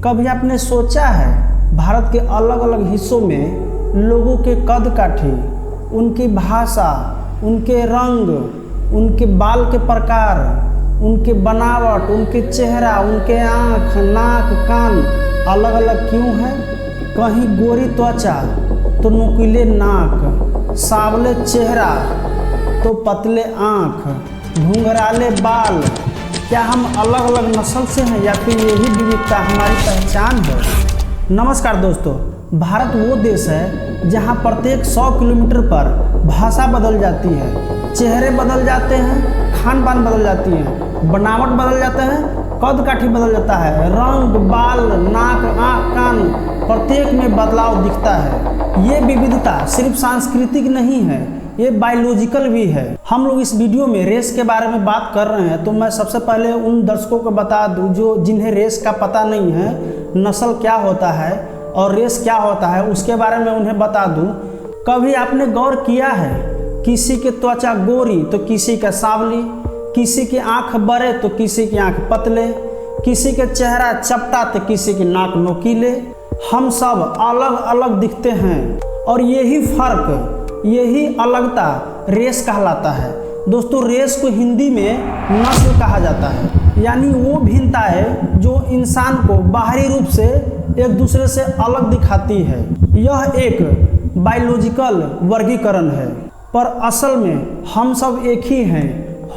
कभी आपने सोचा है भारत के अलग अलग हिस्सों में लोगों के कद काठी, उनकी भाषा, उनके रंग, उनके बाल के प्रकार, उनके बनावट, उनके चेहरा, उनके आँख, नाक, कान अलग अलग क्यों है? कहीं गोरी त्वचा तो नुकीले नाक, सांवले चेहरा तो पतले आँख, घुंघराले बाल। क्या हम अलग अलग नस्ल से हैं या फिर यही विविधता हमारी पहचान है? नमस्कार दोस्तों, भारत वो देश है जहां प्रत्येक 100 किलोमीटर पर भाषा बदल जाती है, चेहरे बदल जाते हैं, खान पान बदल जाती है, बनावट बदल जाते हैं, कद काठी बदल जाता है, रंग, बाल, नाक, आँख, कान प्रत्येक में बदलाव दिखता है। ये विविधता सिर्फ सांस्कृतिक नहीं है, ये बायोलॉजिकल भी है। हम लोग इस वीडियो में रेस के बारे में बात कर रहे हैं, तो मैं सबसे पहले उन दर्शकों को बता दूं जिन्हें रेस का पता नहीं है, नस्ल क्या होता है और रेस क्या होता है उसके बारे में उन्हें बता दूं। कभी आपने गौर किया है किसी की त्वचा गोरी तो किसी का सांवली, किसी की आंख बड़े तो किसी की आंख पतले, किसी के चेहरा चपटा तो किसी की नाक नोकीले। हम सब अलग अलग दिखते हैं और यही फर्क, यही अलगता रेस कहलाता है। दोस्तों, रेस को हिंदी में नस्ल कहा जाता है, यानी वो भिन्नता है जो इंसान को बाहरी रूप से एक दूसरे से अलग दिखाती है। यह एक बायोलॉजिकल वर्गीकरण है, पर असल में हम सब एक ही हैं,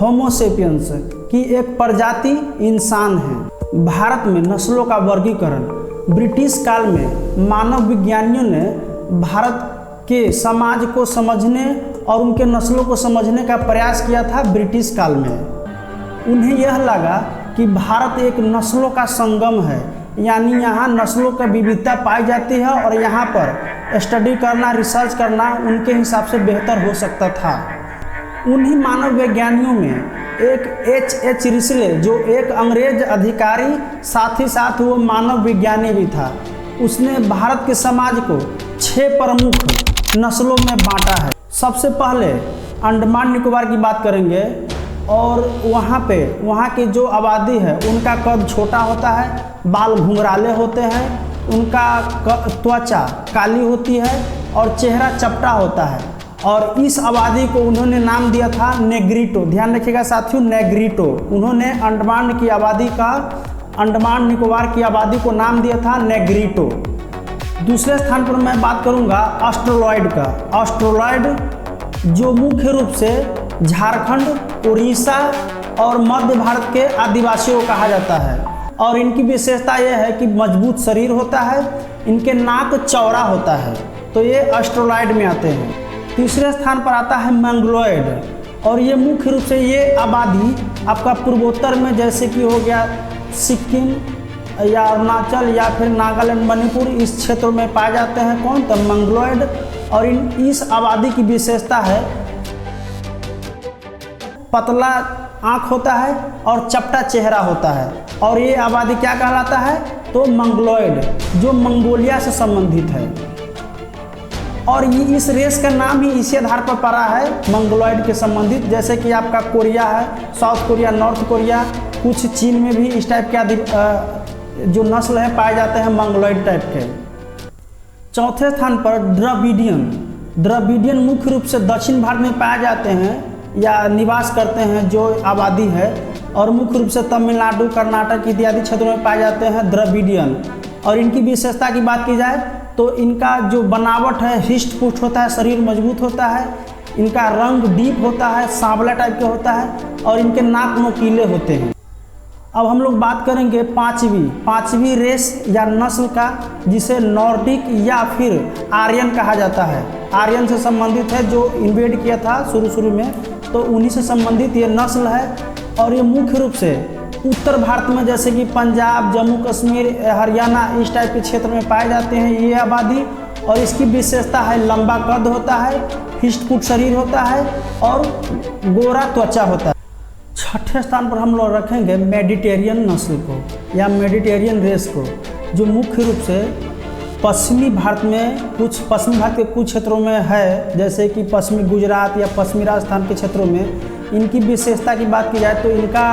होमो सेपियंस की एक प्रजाति इंसान है। भारत में नस्लों का वर्गीकरण ब्रिटिश काल में मानव विज्ञानियों ने भारत के समाज को समझने और उनके नस्लों को समझने का प्रयास किया था। ब्रिटिश काल में उन्हें यह लगा कि भारत एक नस्लों का संगम है, यानी यहाँ नस्लों का विविधता पाई जाती है और यहाँ पर स्टडी करना, रिसर्च करना उनके हिसाब से बेहतर हो सकता था। उन्हीं मानव वैज्ञानिकों में एक H.H. रिस्ले, जो एक अंग्रेज अधिकारी साथ ही साथ वो मानव विज्ञानी भी था, उसने भारत के समाज को 6 प्रमुख नस्लों में बांटा है। सबसे पहले अंडमान निकोबार की बात करेंगे और वहाँ की जो आबादी है उनका कद छोटा होता है, बाल घुंघराले होते हैं, उनका त्वचा काली होती है और चेहरा चपटा होता है, और इस आबादी को उन्होंने नाम दिया था नेग्रिटो। ध्यान रखिएगा साथियों, नेग्रिटो। उन्होंने अंडमान निकोबार की आबादी को नाम दिया था नेग्रिटो। दूसरे स्थान पर मैं बात करूंगा ऑस्ट्रोलॉइड का। ऑस्ट्रोलॉइड जो मुख्य रूप से झारखंड, उड़ीसा और मध्य भारत के आदिवासियों को कहा जाता है, और इनकी विशेषता यह है कि मजबूत शरीर होता है, इनके नाक चौड़ा होता है, तो ये ऑस्ट्रोलॉइड में आते हैं। तीसरे स्थान पर आता है मंगलोइड, और ये मुख्य रूप से ये आबादी आपका पूर्वोत्तर में जैसे कि हो गया सिक्किम या अरुणाचल या फिर नागालैंड, मणिपुर, इस क्षेत्रों में पाए जाते हैं। कौन? तो मंगलोइड। और इस आबादी की विशेषता है पतला आँख होता है और चपटा चेहरा होता है, और ये आबादी क्या कहलाता है? तो मंगलोइड, जो मंगोलिया से संबंधित है। और ये इस रेस का नाम ही इसी आधार पर पड़ा है, मंगलोइड के संबंधित। जैसे कि आपका कोरिया है, साउथ कोरिया, नॉर्थ कोरिया, कुछ चीन में भी इस टाइप के जो नस्ल है पाए जाते हैं मंगलोइड टाइप के। चौथे स्थान पर द्रविडियन। द्रविडियन मुख्य रूप से दक्षिण भारत में पाए जाते हैं या निवास करते हैं जो आबादी है, और मुख्य रूप से तमिलनाडु, कर्नाटक इत्यादि क्षेत्रों में पाए जाते हैं द्रविडियन। और इनकी विशेषता की बात की जाए तो इनका जो बनावट है हिष्ट पुष्ट होता है, शरीर मजबूत होता है, इनका रंग डीप होता है, सांवला टाइप के होता है, और इनके नाक नोकीले होते हैं। अब हम लोग बात करेंगे पांचवी रेस या नस्ल का, जिसे नॉर्डिक या फिर आर्यन कहा जाता है। आर्यन से संबंधित है, जो इन्वेड किया था शुरू में, तो उन्हीं से संबंधित ये नस्ल है। और ये मुख्य रूप से उत्तर भारत में जैसे कि पंजाब, जम्मू कश्मीर, हरियाणा, इस टाइप के क्षेत्र में पाए जाते हैं ये आबादी। और इसकी विशेषता है लंबा कद होता है, हिष्ट-पुष्ट शरीर होता है और गोरा त्वचा होता है। छठे स्थान पर हम लोग रखेंगे मेडिटेरियन नस्ल को या मेडिटेरियन रेस को, जो मुख्य रूप से पश्चिमी भारत के कुछ क्षेत्रों में है, जैसे कि पश्चिमी गुजरात या पश्चिमी राजस्थान के क्षेत्रों में। इनकी विशेषता की बात की जाए तो इनका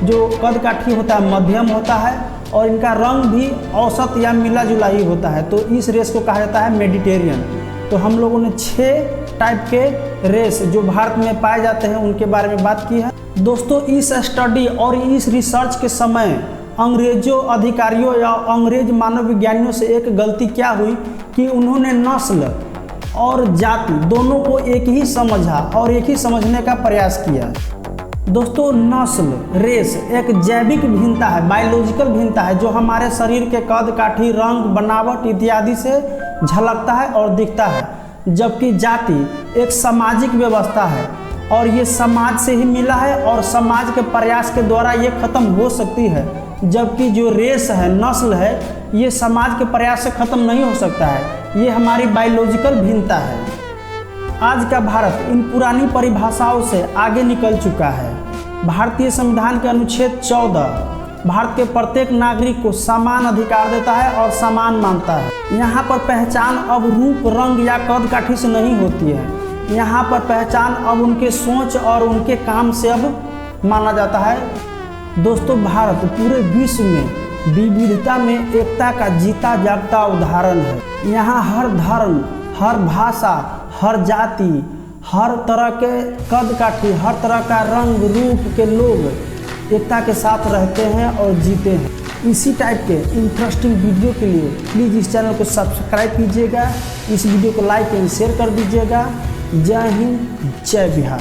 जो कद काठी होता है मध्यम होता है, और इनका रंग भी औसत या मिला जुला ही होता है, तो इस रेस को कहा जाता है मेडिटेरियन। तो हम लोगों ने 6 टाइप के रेस जो भारत में पाए जाते हैं उनके बारे में बात की है। दोस्तों, इस स्टडी और इस रिसर्च के समय अंग्रेजों अधिकारियों या अंग्रेज मानव विज्ञानियों से एक गलती क्या हुई कि उन्होंने नस्ल और जाति दोनों को एक ही समझा और एक ही समझने का प्रयास किया। दोस्तों, नस्ल रेस एक जैविक भिन्नता है, बायोलॉजिकल भिन्नता है जो हमारे शरीर के कद काठी, रंग, बनावट इत्यादि से झलकता है और दिखता है, जबकि जाति एक सामाजिक व्यवस्था है और ये समाज से ही मिला है और समाज के प्रयास के द्वारा ये खत्म हो सकती है, जबकि जो रेस है, नस्ल है, ये समाज के प्रयास से खत्म नहीं हो सकता है, ये हमारी बायोलॉजिकल भिन्नता है। आज का भारत इन पुरानी परिभाषाओं से आगे निकल चुका है। भारतीय संविधान के अनुच्छेद 14 भारत के प्रत्येक नागरिक को समान अधिकार देता है और समान मानता है। यहाँ पर पहचान अब रूप, रंग या कद काठी से नहीं होती है, यहाँ पर पहचान अब उनके सोच और उनके काम से अब माना जाता है। दोस्तों, भारत पूरे विश्व में विविधता में एकता का जीता जागता उदाहरण है। यहाँ हर धर्म, हर भाषा, हर जाति, हर तरह के कद काठी, हर तरह का रंग रूप के लोग एकता के साथ रहते हैं और जीते हैं। इसी टाइप के इंटरेस्टिंग वीडियो के लिए प्लीज़ इस चैनल को सब्सक्राइब कीजिएगा, इस वीडियो को लाइक एंड शेयर कर दीजिएगा। जय हिंद, जय बिहार।